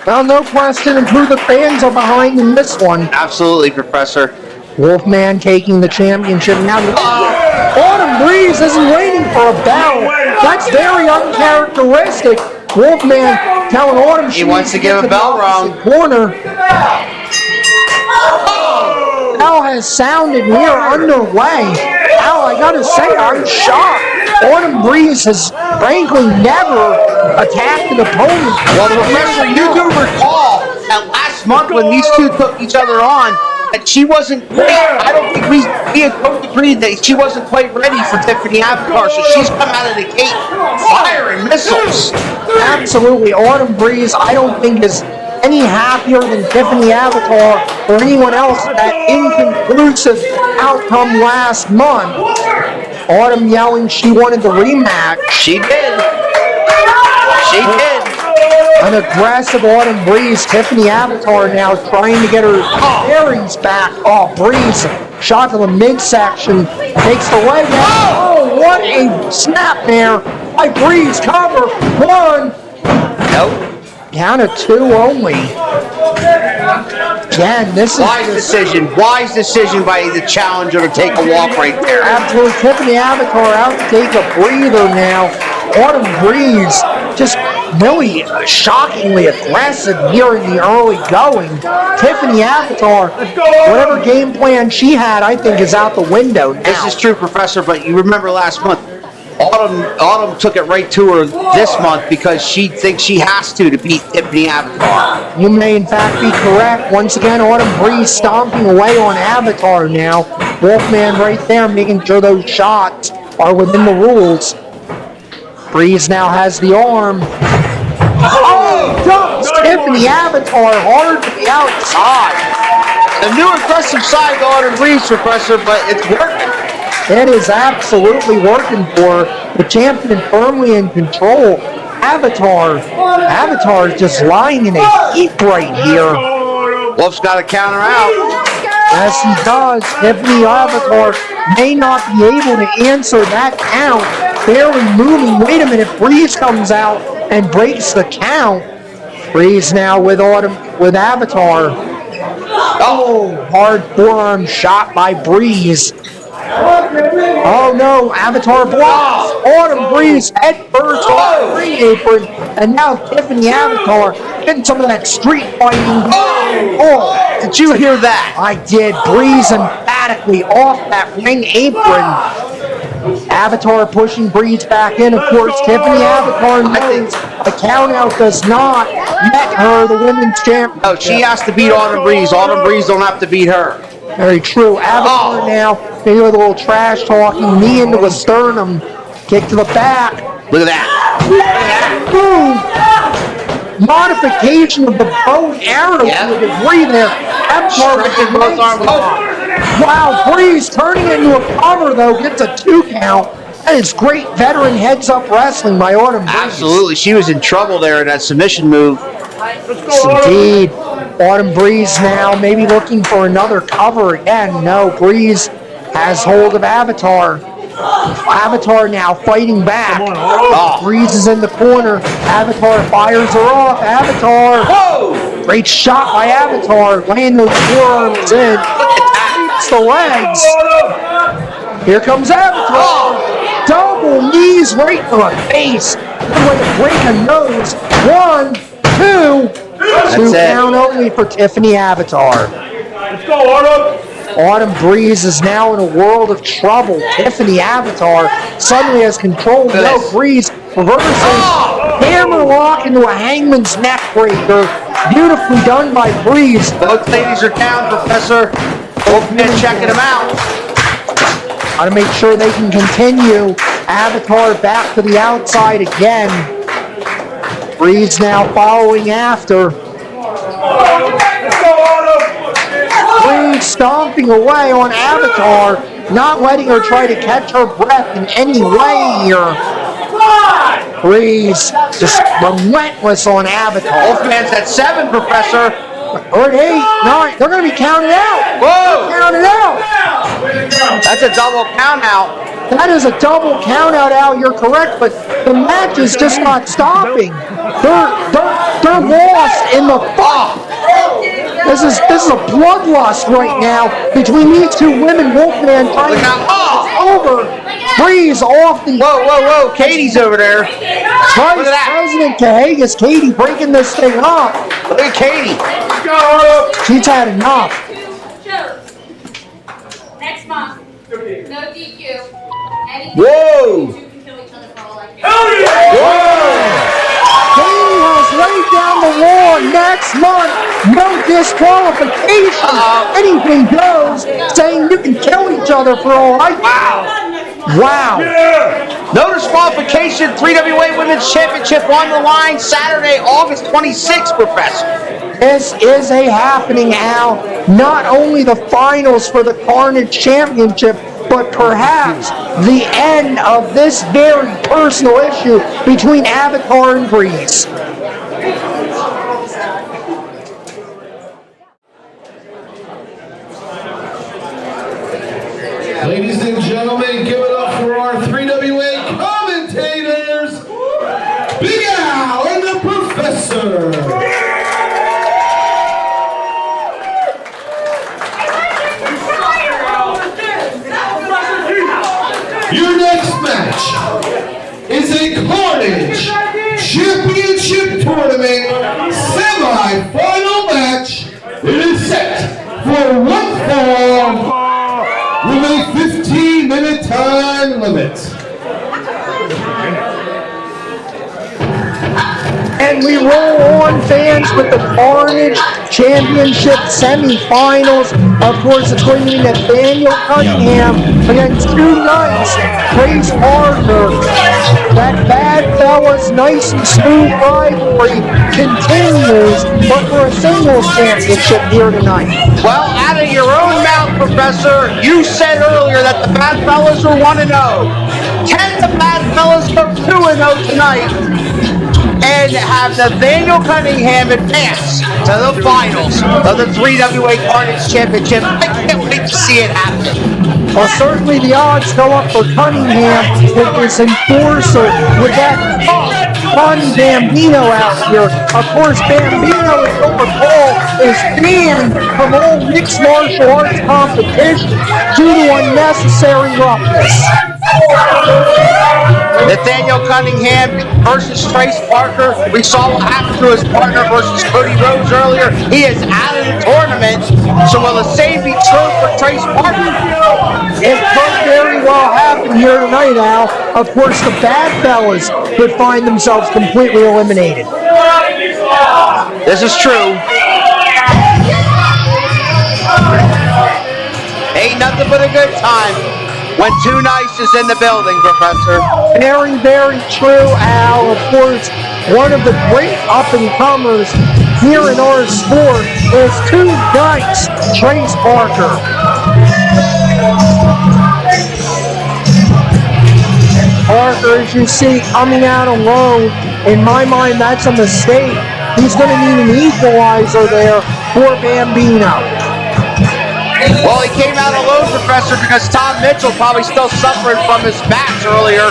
[SPEAKER 2] Well, no question of who the fans are behind in this one.
[SPEAKER 3] Absolutely, Professor.
[SPEAKER 2] Wolfman taking the championship now. Autumn Breeze isn't waiting for a bell. That's very uncharacteristic. Wolfman telling Autumn
[SPEAKER 3] He wants to give a bell rung.
[SPEAKER 2] Corner. Bell has sounded here underway. Al, I gotta say, I'm shocked. Autumn Breeze has frankly never attacked an opponent.
[SPEAKER 3] Well, Professor, you do recall that last month when these two took each other on, that she wasn't quite, I don't think we had both agreed that she wasn't quite ready for Tiffani Avatar, so she's come out of the gate firing missiles.
[SPEAKER 2] Absolutely, Autumn Breeze, I don't think is any happier than Tiffani Avatar or anyone else at that inconclusive outcome last month. Autumn yelling she wanted the rematch.
[SPEAKER 3] She did. She did.
[SPEAKER 2] An aggressive Autumn Breeze. Tiffani Avatar now trying to get her bearings back. Oh, Breeze. Shot to the midsection. Takes the leg out. Oh, what a snap there by Breeze. Cover. One.
[SPEAKER 3] Nope.
[SPEAKER 2] Down to two only. Again, this is
[SPEAKER 3] wise decision by the challenger to take a walk right there.
[SPEAKER 2] Absolutely. Tiffani Avatar out to take a breather now. Autumn Breeze just really shockingly aggressive here in the early going. Tiffani Avatar, whatever game plan she had, I think is out the window now.
[SPEAKER 3] This is true, Professor, but you remember last month, Autumn took it right to her this month because she thinks she has to beat Tiffani Avatar.
[SPEAKER 2] You may in fact be correct. Once again, Autumn Breeze stomping away on Avatar now. Wolfman right there making sure those shots are within the rules. Breeze now has the arm. Oh, dumps Tiffani Avatar hard to the outside.
[SPEAKER 3] A new aggressive side to Autumn Breeze, Professor, but it's working.
[SPEAKER 2] It is absolutely working for her. The champion firmly in control. Avatar is just lying in a heap right here.
[SPEAKER 3] Wolf's got to counter out.
[SPEAKER 2] Yes, he does. Tiffani Avatar may not be able to answer that count. Barely moving. Wait a minute. Breeze comes out and breaks the count. Breeze now with Avatar. Oh, hard forearm shot by Breeze. Oh no, Avatar blocks. Autumn Breeze head first on the ring apron, and now Tiffani Avatar getting some of that street fighting. Oh,
[SPEAKER 3] did you hear that?
[SPEAKER 2] I did. Breeze emphatically off that ring apron. Avatar pushing Breeze back in. Of course, Tiffani Avatar knows the countout does not net her the women's champion.
[SPEAKER 3] No, she has to beat Autumn Breeze. Autumn Breeze don't have to beat her.
[SPEAKER 2] Very true. Avatar now, maybe with a little trash talking, knee into the sternum, kick to the back.
[SPEAKER 3] Look at that.
[SPEAKER 2] Boom! Modification of the bow and arrow to a degree there. Avatar with the
[SPEAKER 3] both arms.
[SPEAKER 2] Wow, Breeze turning into a cover though, gets a 2 count. That is great veteran heads-up wrestling by Autumn Breeze.
[SPEAKER 3] Absolutely. She was in trouble there in that submission move.
[SPEAKER 2] Yes, indeed. Autumn Breeze now maybe looking for another cover again. No, Breeze has hold of Avatar. Avatar now fighting back. Oh. Breeze is in the corner. Avatar fires her off. Avatar. Whoa! Great shot by Avatar. Laying those forearms in. Keeps the legs. Here comes Avatar. Double knees right to the face. Good way to break a nose. 1, 2. 2 count only for Tiffani Avatar.
[SPEAKER 4] Let's go, Autumn.
[SPEAKER 2] Autumn Breeze is now in a world of trouble. Tiffani Avatar suddenly has control. No, Breeze reversing. Hammer lock into a hangman's neck breaker. Beautifully done by Breeze.
[SPEAKER 3] Both ladies are down, Professor. Both men checking them out.
[SPEAKER 2] Got to make sure they can continue. Avatar back to the outside again. Breeze now following after. Breeze stomping away on Avatar, not letting her try to catch her breath in any way here. Breeze just relentless on Avatar.
[SPEAKER 3] Wolfman's at 7, Professor.
[SPEAKER 2] Or at 8, 9. They're going to be counted out.
[SPEAKER 3] Whoa!
[SPEAKER 2] Counted out.
[SPEAKER 3] That's a double count out.
[SPEAKER 2] That is a double count out, Al. You're correct, but the match is just not stopping. They're lost in the fight. This is a bloodlust right now between these two women. Wolfman trying to over. Breeze off the.
[SPEAKER 3] Whoa! Katie's over there.
[SPEAKER 2] Vice President Cahagas, Katie breaking this thing up.
[SPEAKER 3] Look at Katie.
[SPEAKER 2] She's had enough.
[SPEAKER 5] Next month, no DQ.
[SPEAKER 3] Whoa!
[SPEAKER 5] You can kill each other for all I care.
[SPEAKER 2] Katie has laid down the law next month. No disqualification. Anything goes. Saying you can kill each other for all I care. Wow.
[SPEAKER 3] No disqualification. 3WA Women's Championship on the line Saturday, August 26th, Professor.
[SPEAKER 2] This is a happening, Al. Not only the finals for the Carnage Championship, but perhaps the end of this very personal issue between Avatar and Breeze.
[SPEAKER 1] Ladies and gentlemen, give it up for our 3WA commentators, Big Al and the Professor. Your next match is a Carnage
[SPEAKER 2] And we roll on, fans, with the Carnage Championship semifinals. Of course, it's going to be Nathaniel Cunningham against two knights, Trace Parker. That bad fella's nice and smooth rivalry continues, but for a singles championship here tonight.
[SPEAKER 3] Well, out of your own mouth, Professor, you said earlier that the bad fellas are 1-0. Can the bad fellas go 2-0 tonight and have Nathaniel Cunningham advance to the finals of the 3WA Carnage Championship? I can't wait to see it happen.
[SPEAKER 2] Well, certainly the odds go up for Cunningham with this enforcer, with that fun Bambino out here. Of course, Bambino, as you'll recall, is banned from all mixed martial arts competition due to unnecessary roughness.
[SPEAKER 3] Nathaniel Cunningham versus Trace Parker. We saw what happened to his partner versus Cody Rhodes earlier. He is out of the tournament. So will the same be true for Trace Parker?
[SPEAKER 2] It could very well happen here tonight, Al. Of course, the bad fellas could find themselves completely eliminated.
[SPEAKER 3] This is true. Ain't nothing but a good time when Too Nice is in the building, Professor.
[SPEAKER 2] Very, very true, Al. Of course, one of the great up-and-comers here in our sport is Too Nice, Trace Parker. Parker, as you see, coming out alone. In my mind, that's a mistake. He's going to need an equalizer there for Bambino.
[SPEAKER 3] Well, he came out alone, Professor, because Tom Mitchell probably still suffering from his match earlier.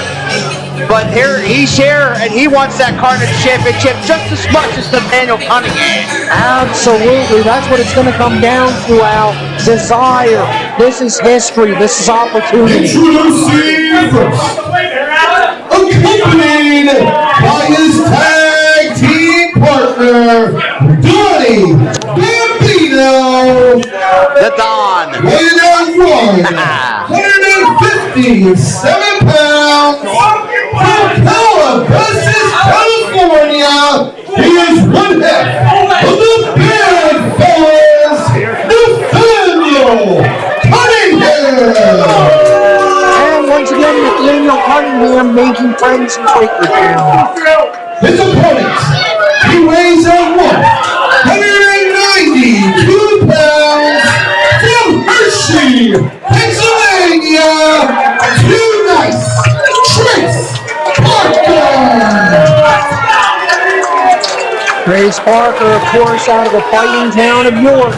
[SPEAKER 3] But he's here, and he wants that Carnage Championship just as much as Nathaniel Cunningham.
[SPEAKER 2] Absolutely. That's what it's going to come down to, Al. Desire. This is history. This is opportunity.
[SPEAKER 1] Introducing accompanied by his tag team partner, Donny, Bambino,
[SPEAKER 3] The Don.
[SPEAKER 1] weighing at 157 pounds, from Calabasas, California. He is one half of the Bad Fellas, Nathaniel Cunningham.
[SPEAKER 2] And once again, Nathaniel Cunningham making friends in Quakertown.
[SPEAKER 1] His opponent, he weighs at 192 pounds, from Hershey, Pennsylvania, Too Nice, Trace Parker.
[SPEAKER 2] Trace Parker, of course, out of the fighting town of York.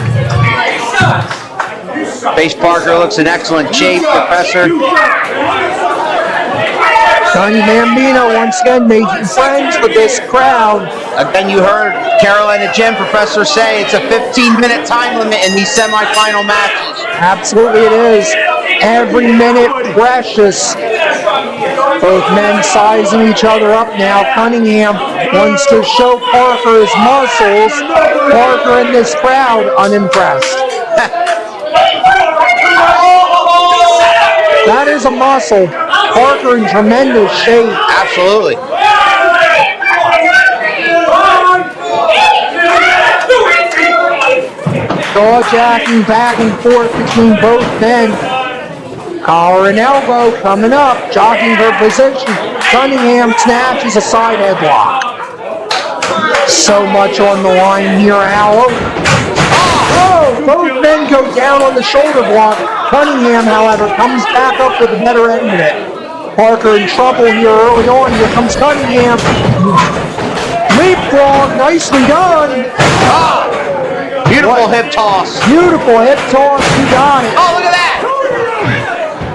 [SPEAKER 3] Trace Parker looks in excellent shape, Professor.
[SPEAKER 2] Donny Bambino once again making friends with this crowd.
[SPEAKER 3] Again, you heard Carolina Jim, Professor, say it's a 15-minute time limit in these semifinal matches.
[SPEAKER 2] Absolutely it is. Every minute precious. Both men sizing each other up now. Cunningham wants to show Parker his muscles. Parker in this crowd unimpressed. That is a muscle. Parker in tremendous shape.
[SPEAKER 3] Absolutely.
[SPEAKER 2] Jaw-jacking back and forth between both men. Collar and elbow coming up, jockeying for position. Cunningham snatches a side headlock. So much on the line here, Al. Oh, both men go down on the shoulder block. Cunningham, however, comes back up with the better end of it. Parker in trouble here early on. Here comes Cunningham. Leapfrog, nicely done.
[SPEAKER 3] Beautiful hip toss.
[SPEAKER 2] Beautiful hip toss, you got it.
[SPEAKER 3] Oh, look at that.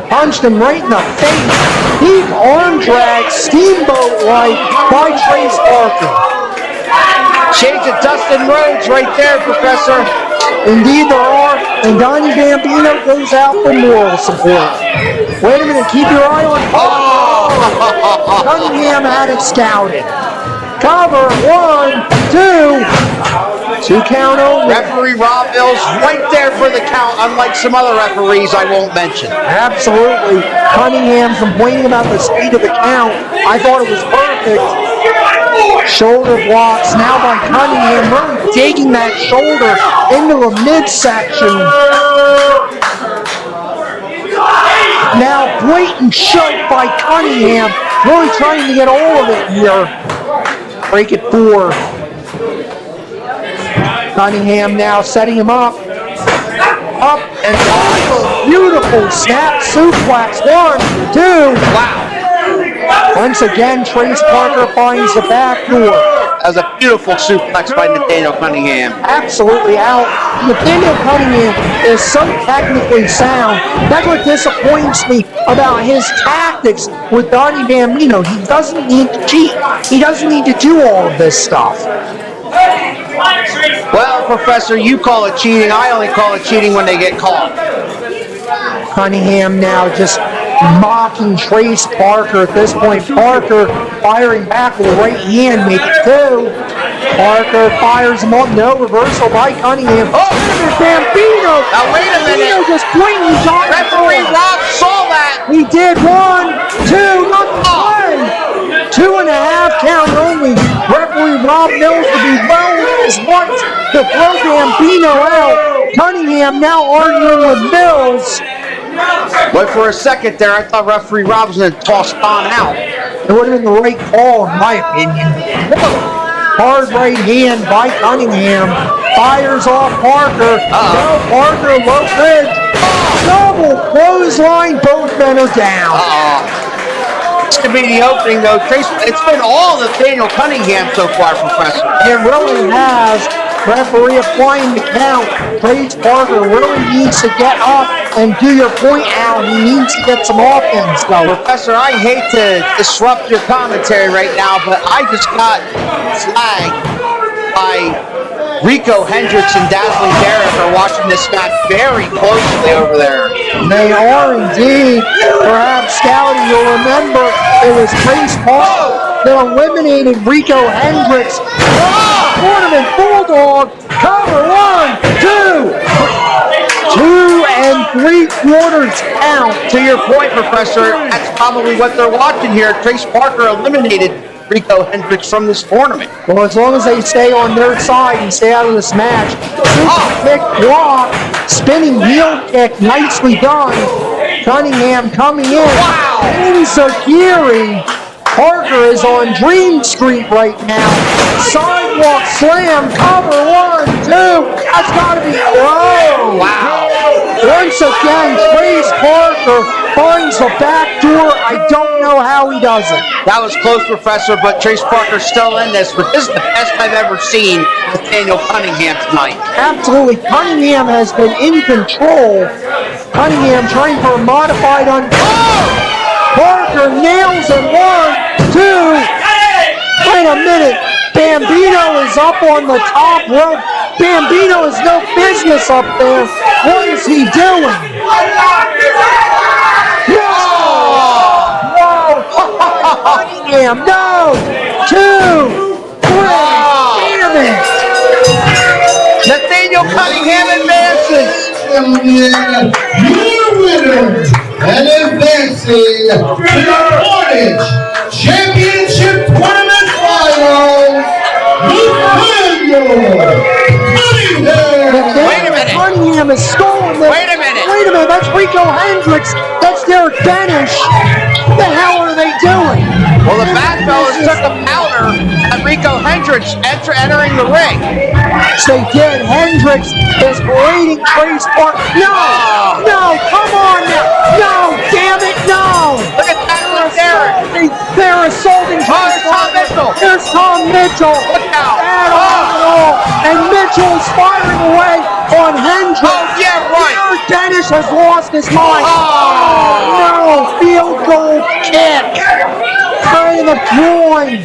[SPEAKER 2] Punched him right in the face. Deep arm drag, steamboat-like by Trace Parker.
[SPEAKER 3] Shades of Dustin Rhodes right there, Professor.
[SPEAKER 2] Indeed there are, and Donny Bambino goes out for moral support. Wait a minute, keep your eye on Parker. Cunningham had it scouted. Cover, 1, 2. 2 count only.
[SPEAKER 3] Referee Rob Mills right there for the count, unlike some other referees I won't mention.
[SPEAKER 2] Absolutely. Cunningham complaining about the speed of the count. I thought it was perfect. Shoulder blocks now by Cunningham, really digging that shoulder into the midsection. Now blatant choke by Cunningham, really trying to get all of it here. Break it 4. Cunningham now setting him up. Up and down. Beautiful snap suplex. 1, 2.
[SPEAKER 3] Wow.
[SPEAKER 2] Once again, Trace Parker finds the back door.
[SPEAKER 3] That was a beautiful suplex by Nathaniel Cunningham.
[SPEAKER 2] Absolutely out. Nathaniel Cunningham is so technically sound. That's what disappoints me about his tactics with Donny Bambino. He doesn't need to cheat. He doesn't need to do all of this stuff.
[SPEAKER 3] Well, Professor, you call it cheating. I only call it cheating when they get caught.
[SPEAKER 2] Cunningham now just mocking Trace Parker at this point. Parker firing back with the right hand, make it 2. Parker fires him up. No, reversal by Cunningham.
[SPEAKER 3] Oh!
[SPEAKER 2] Bambino!
[SPEAKER 3] Now wait a minute.
[SPEAKER 2] Bambino just blatantly got it.
[SPEAKER 3] Referee Rob saw that.
[SPEAKER 2] He did. 1, 2, not one. 2.5 count only. Referee Rob Mills would be well in his once to throw Bambino out. Cunningham now arguing with Mills.
[SPEAKER 3] But for a second there, I thought referee Rob was going to toss Don out.
[SPEAKER 2] It would have been the right call, in my opinion. Hard right hand by Cunningham. Fires off Parker. No, Parker, low bridge. Double clothesline. Both men are down.
[SPEAKER 3] This could be the opening, though. Trace, it's been all Nathaniel Cunningham so far, Professor.
[SPEAKER 2] It really has. Referee applying the count. Trace Parker really needs to get up and do your point out. He needs to get some offense going.
[SPEAKER 3] Professor, I hate to disrupt your commentary right now, but I just got flagged by Rico, Hendrix, and Dazzling Derek are watching this match very closely over there.
[SPEAKER 2] They are indeed. Perhaps, Scouty, you'll remember it was Trace Parker that eliminated Rico Hendrix. Tournament Bulldog, cover 1, 2. 2 3/4 count.
[SPEAKER 3] To your point, Professor, that's probably what they're watching here. Trace Parker eliminated Rico Hendrix from this tournament.
[SPEAKER 2] Well, as long as they stay on their side and stay out of this match. Kick block, spinning heel kick, nicely done. Cunningham coming in.
[SPEAKER 3] Wow!
[SPEAKER 2] Enzakiri. Parker is on Dream Street right now. Sidewalk slam, cover 1, 2. That's got to be. Whoa!
[SPEAKER 3] Wow!
[SPEAKER 2] Once again, Trace Parker finds the back door. I don't know how he does it.
[SPEAKER 3] That was close, Professor, but Trace Parker's still in this. But this is the best I've ever seen Nathaniel Cunningham tonight.
[SPEAKER 2] Absolutely. Cunningham has been in control. Cunningham trying for a modified on. Parker nails him. 1, 2. Wait a minute. Bambino is up on the top rope. Bambino has no business up there. What is he doing? Whoa! Cunningham, no! 2, 3. Damn it!
[SPEAKER 3] Nathaniel Cunningham advances.
[SPEAKER 1] Your winner and advancing to the Carnage Championship Tournament Finals, Nathaniel Cunningham.
[SPEAKER 3] Wait a minute.
[SPEAKER 2] Cunningham has stolen this.
[SPEAKER 3] Wait a minute.
[SPEAKER 2] Wait a minute, that's Rico Hendrix. That's Derek Benish. What the hell are they doing?
[SPEAKER 3] Well, the Bad Fellas took a powder at Rico Hendrix entering the ring.
[SPEAKER 2] They did. Hendrix is berating Trace Parker. No! No! Come on now! No! Damn it! No!
[SPEAKER 3] Look at that one there.
[SPEAKER 2] They're assaulting Trace
[SPEAKER 3] Tom
[SPEAKER 2] Parker.
[SPEAKER 3] Mitchell.
[SPEAKER 2] There's Tom Mitchell.
[SPEAKER 3] Look out.
[SPEAKER 2] And Mitchell is firing away on Hendrix.
[SPEAKER 3] Oh, yeah, right.
[SPEAKER 2] Derek Benish has lost his mind. No! Field goal kick. Right in the groin.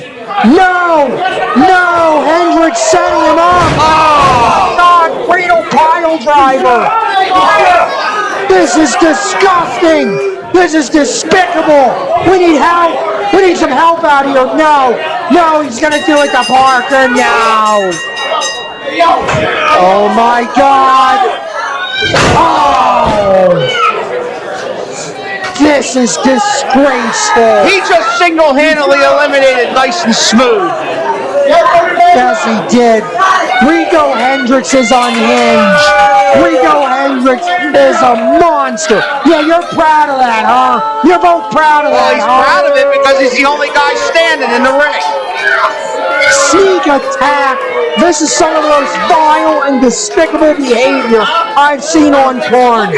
[SPEAKER 2] No! No! Hendrix setting him up! Oh! God, cradle pile driver! This is disgusting! This is despicable! We need help! We need some help out here! No! No, he's gonna do it to Parker! No! Oh my God! Oh! This is disgraceful!
[SPEAKER 3] He just single-handedly eliminated nice and smooth.
[SPEAKER 2] Yes, he did. Rico Hendrix is unhinged. Rico Hendrix is a monster. Yeah, you're proud of that, huh? You're both proud of
[SPEAKER 3] Well,
[SPEAKER 2] that,
[SPEAKER 3] he's
[SPEAKER 2] huh?
[SPEAKER 3] proud of it because he's the only guy standing in the ring.
[SPEAKER 2] Sneak attack. This is some of the most vile and despicable behavior I've seen on Carnage.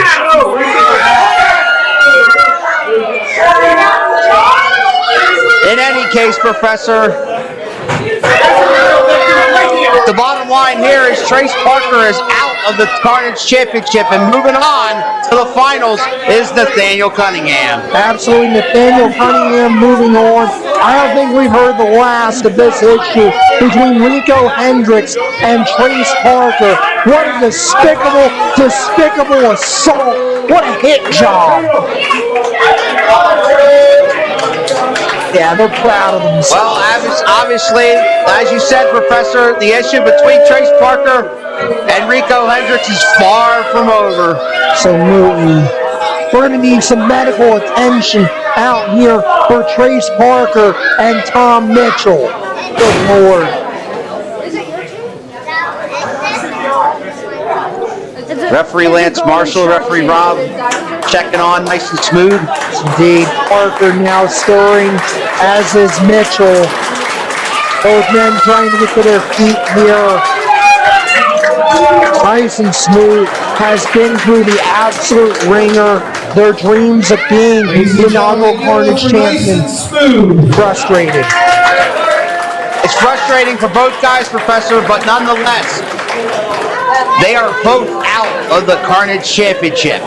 [SPEAKER 3] In any case, Professor, the bottom line here is Trace Parker is out of the Carnage Championship, and moving on to the finals is Nathaniel Cunningham.
[SPEAKER 2] Absolutely, Nathaniel Cunningham moving on. I don't think we've heard the last of this issue between Rico Hendrix and Trace Parker. What a despicable, despicable assault. What a hit job. Yeah, they're proud of themselves.
[SPEAKER 3] Well, obviously, as you said, Professor, the issue between Trace Parker and Rico Hendrix is far from over.
[SPEAKER 2] Absolutely. We're going to need some medical attention out here for Trace Parker and Tom Mitchell. Good Lord.
[SPEAKER 3] Referee Lance Marshall, referee Rob, checking on nice and smooth.
[SPEAKER 2] Indeed, Parker now stirring, as is Mitchell. Both men trying to get to their feet here. Nice and smooth has been through the absolute ringer. Their dreams of being the inaugural Carnage champion frustrated.
[SPEAKER 3] It's frustrating for both guys, Professor, but nonetheless, they are both out of the Carnage Championship.